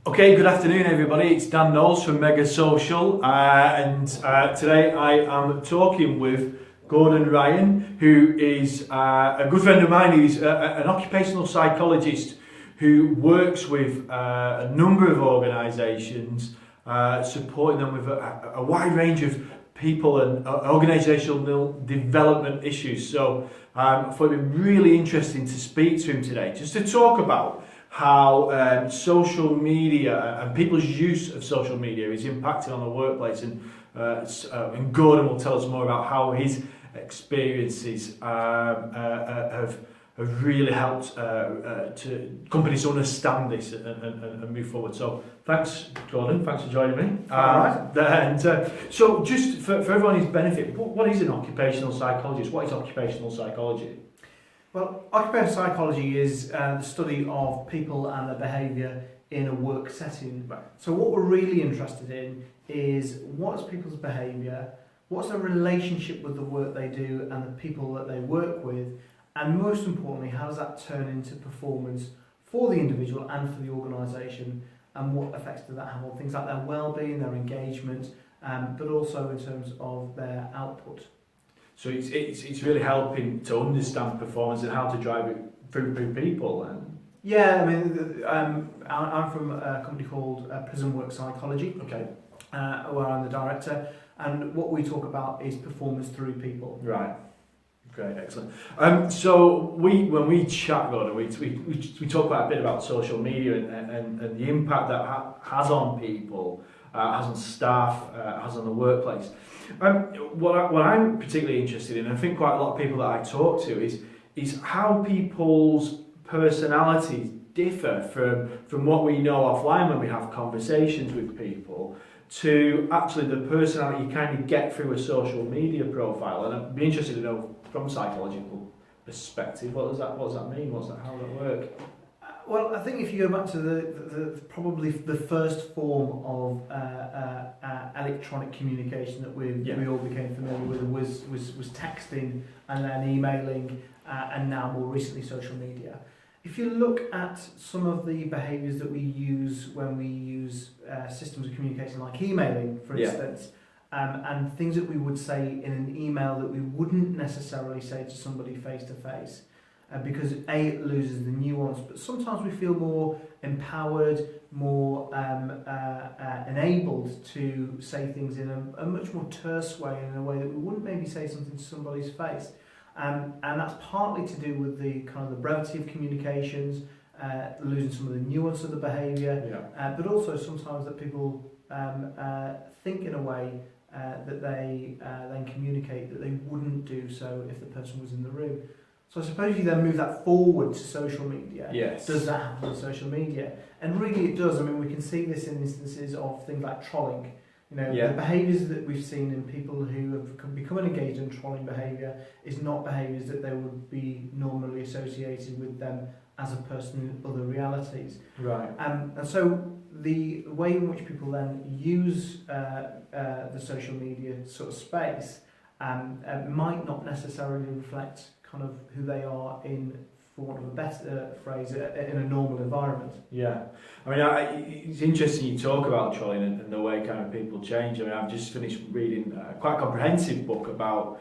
Okay, good afternoon everybody. It's Dan Knowles from Mega Social and today I am talking with Gordon Ryan, who is a good friend of mine. He's an occupational psychologist who works with a number of organisations, supporting them with a wide range of people and organisational development issues. So I thought it'd be really interesting to speak to him today, just to talk about how social media and people's use of social media is impacting on the workplace, and Gordon will tell us more about how his experiences have really helped to companies to understand this and move forward. So thanks, Gordon. Thanks for joining me. So just for everyone's benefit, what is an occupational psychologist? What is occupational psychology? Well, occupational psychology is the study of people and their behaviour in a work setting. Right. So what we're really interested in is what's people's behaviour, what's their relationship with the work they do and the people that they work with, and most importantly, how does that turn into performance for the individual and for the organisation, and what effects does that have on things like their well-being, their engagement, but also in terms of their output. So it's really helping to understand performance and how to drive it through people. And yeah, I mean, I'm from a company called Prism Work Psychology, okay, where I'm the director, and what we talk about is performance through people. right, great, excellent. So when we chat, Gordon, we talk quite a bit about social media and the impact that has on people, has on staff, has on the workplace. What I'm particularly interested in, and I think quite a lot of people that I talk to, is how people's personalities differ from what we know offline when we have conversations with people to actually the personality you kind of get through a social media profile. And I'd be interested to know from a psychological perspective, what does that mean? How does that work? Well, I think if you go back to the probably the first form of electronic communication that we all became familiar with was texting, and then emailing, and now more recently social media. If you look at some of the behaviours that we use when we use systems of communication like emailing, for instance, and things that we would say in an email that we wouldn't necessarily say to somebody face to face, because it loses the nuance, but sometimes we feel more empowered, more enabled to say things in a much more terse way, in a way that we wouldn't maybe say something to somebody's face. And that's partly to do with the kind of the brevity of communications, losing some of the nuance of the behaviour, but also sometimes that people think in a way that they then communicate that they wouldn't do so if the person was in the room. So I suppose you then move that forward to social media. Yes. Does that happen on social media? And really it does. I mean, we can see this in instances of things like trolling. You know, the behaviours that we've seen in people who have become engaged in trolling behaviour is not behaviours that they would be normally associated with them as a person in other realities. Right. And so the way in which people then use the social media sort of space might not necessarily reflect kind of who they are in, for want of a better phrase, in a normal environment. Yeah, I mean, it's interesting you talk about trolling and the way kind of people change. I mean, I've just finished reading quite a comprehensive book about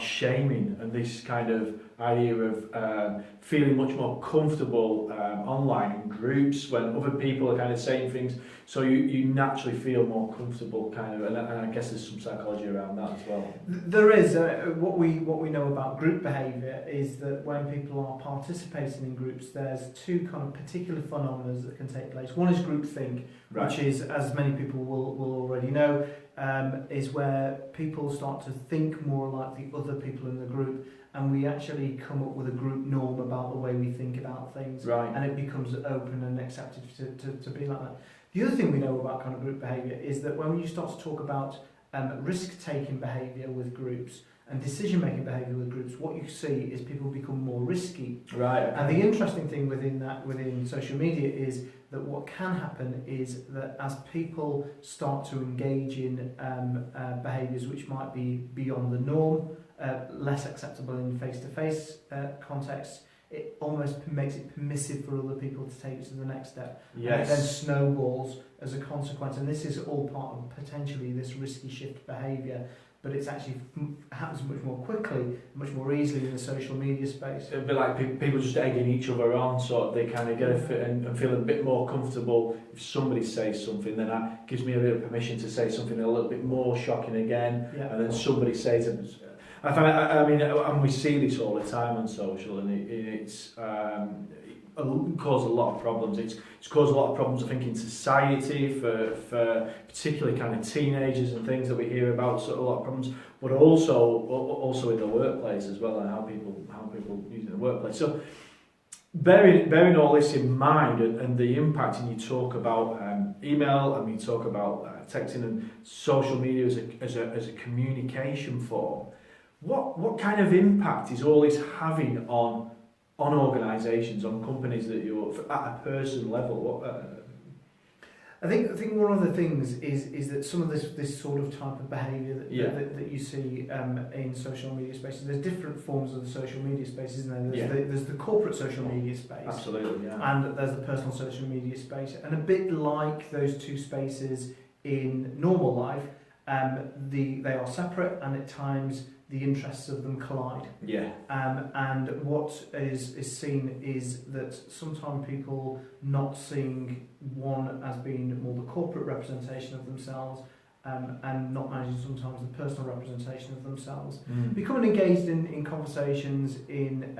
shaming and this kind of idea of feeling much more comfortable online in groups when other people are kind of saying things, so you naturally feel more comfortable kind of, and I guess there's some psychology around that as well. There is. What we know about group behaviour is that when people are participating in groups, there's two kind of particular phenomena that can take place. One is groupthink, which is, as many people will already know, is where people start to think more like the other people in the group, and we actually come up with a group norm about the way we think about things, and it becomes open and accepted to be like that. The other thing we know about kind of group behaviour is that when you start to talk about risk-taking behaviour with groups and decision-making behaviour with groups, what you see is people become more risky. Right. Okay. And the interesting thing within social media is that what can happen is that as people start to engage in behaviours which might be beyond the norm, less acceptable in face-to-face contexts, it almost makes it permissive for other people to take it to the next step. Yes. And it then snowballs as a consequence. And this is all part of potentially this risky shift behaviour, but it's actually happens much more quickly, much more easily in the social media space. It'd be like people just egging each other on, sort of. They kind of get a fit and feel a bit more comfortable. If somebody says something, then that gives me a bit of permission to say something a little bit more shocking again. Yeah. And then somebody says it. I mean, and we see this all the time on social, and it's caused a lot of problems. It's caused a lot of problems, I think, in society for particularly kind of teenagers and things that we hear about. So a lot of problems, but also in the workplace as well, and how people use it in the workplace. So bearing all this in mind, and the impact, and you talk about email, and you talk about texting and social media as a communication form. What kind of impact is all this having on organisations, on companies that you're at a person level? I think one of the things is that some of this sort of type of behaviour that you see in social media spaces. There's different forms of the social media space, isn't there? There's the corporate social media space. Absolutely, yeah. And there's the personal social media space. And a bit like those two spaces in normal life, they are separate, and at times the interests of them collide. Yeah. And what is seen is that sometimes people not seeing one as being more the corporate representation of themselves, and not managing sometimes the personal representation of themselves, becoming engaged in conversations in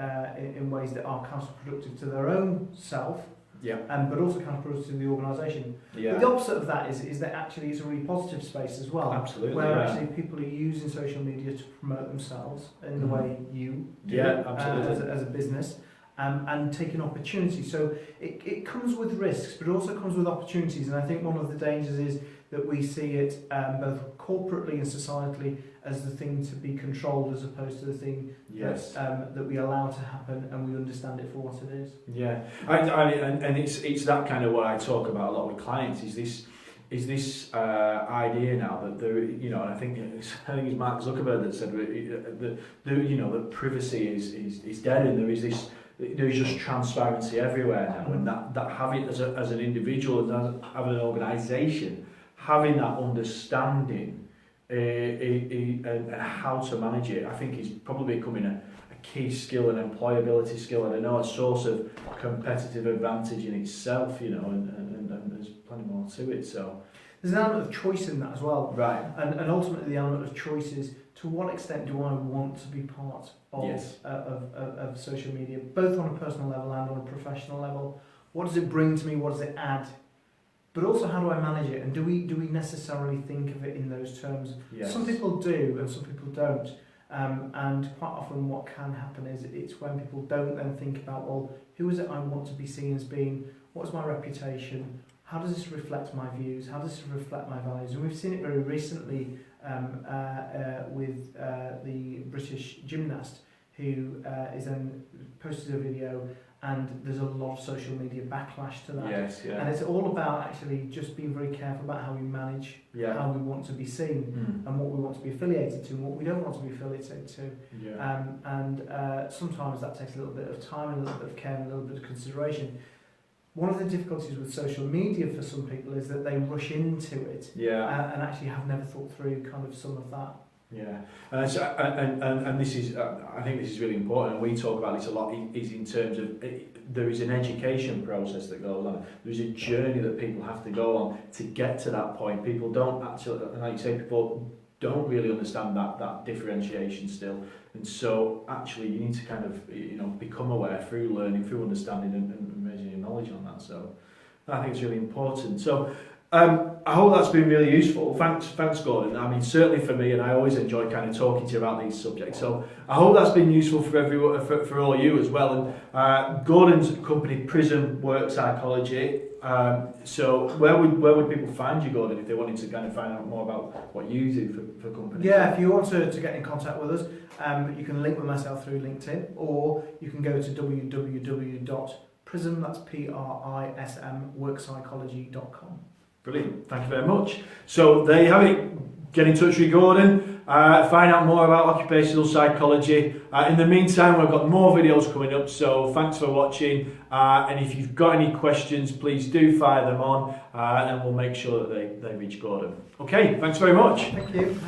ways that are counterproductive to their own self. Yeah. But also counterproductive to the organisation. Yeah. But the opposite of that is that actually it's a really positive space as well. Absolutely. Where actually people are using social media to promote themselves in the way you do as a business, and taking opportunities. So it comes with risks, but it also comes with opportunities. And I think one of the dangers is that we see it both corporately and societally as the thing to be controlled, as opposed to the thing that we allow to happen, and we understand it for what it is. Yeah, and it's that kind of what I talk about a lot with clients. Is this idea now that there, and I think it's Mark Zuckerberg that said that privacy is dead, and there is just transparency everywhere now, and that having as an individual and as having an organisation, having that understanding and how to manage it, I think is probably becoming a key skill, an employability skill, and I know a source of competitive advantage in itself, and there's plenty more to it. So there's an element of choice in that as well, right? And ultimately the element of choice is, to what extent do I want to be part of social media, both on a personal level and on a professional level? What does it bring to me? What does it add? But also, how do I manage it? And do we necessarily think of it in those terms? Yes. Some people do, and some people don't. And quite often, what can happen is it's when people don't then think about, well, who is it I want to be seen as being? What's my reputation? How does this reflect my views? How does this reflect my values? And we've seen it very recently with the British gymnast who is then posted a video. And there's a lot of social media backlash to that. Yes, yeah. And it's all about actually just being very careful about how we manage how we want to be seen, and what we want to be affiliated to, and what we don't want to be affiliated to. Yeah. And sometimes that takes a little bit of time, and a little bit of care, and a little bit of consideration. One of the difficulties with social media for some people is that they rush into it, and actually have never thought through kind of some of that. Yeah, and this is, I think this is really important, and we talk about this a lot, is in terms of, there is an education process that goes on. There's a journey that people have to go on to get to that point. People don't actually, and like you say, people don't really understand that differentiation still. And so actually you need to kind of, become aware through learning, through understanding, and raising your knowledge on that. So I think it's really important. So I hope that's been really useful. Thanks, Gordon. I mean, certainly for me, and I always enjoy kind of talking to you about these subjects. So I hope that's been useful for everyone, for all you as well. And Gordon's company, Prism Work Psychology. So where would people find you, Gordon, if they wanted to kind of find out more about what you do for companies? Yeah, if you want to get in contact with us, you can link with myself through LinkedIn, or you can go to www.prism, that's PRISM, workpsychology.com. Brilliant, thank you very much. So there you have it. Get in touch with Gordon. find out more about occupational psychology. In the meantime, we've got more videos coming up, so thanks for watching. And if you've got any questions, please do fire them on, and we'll make sure that they reach Gordon. Okay, thanks very much. Thank you.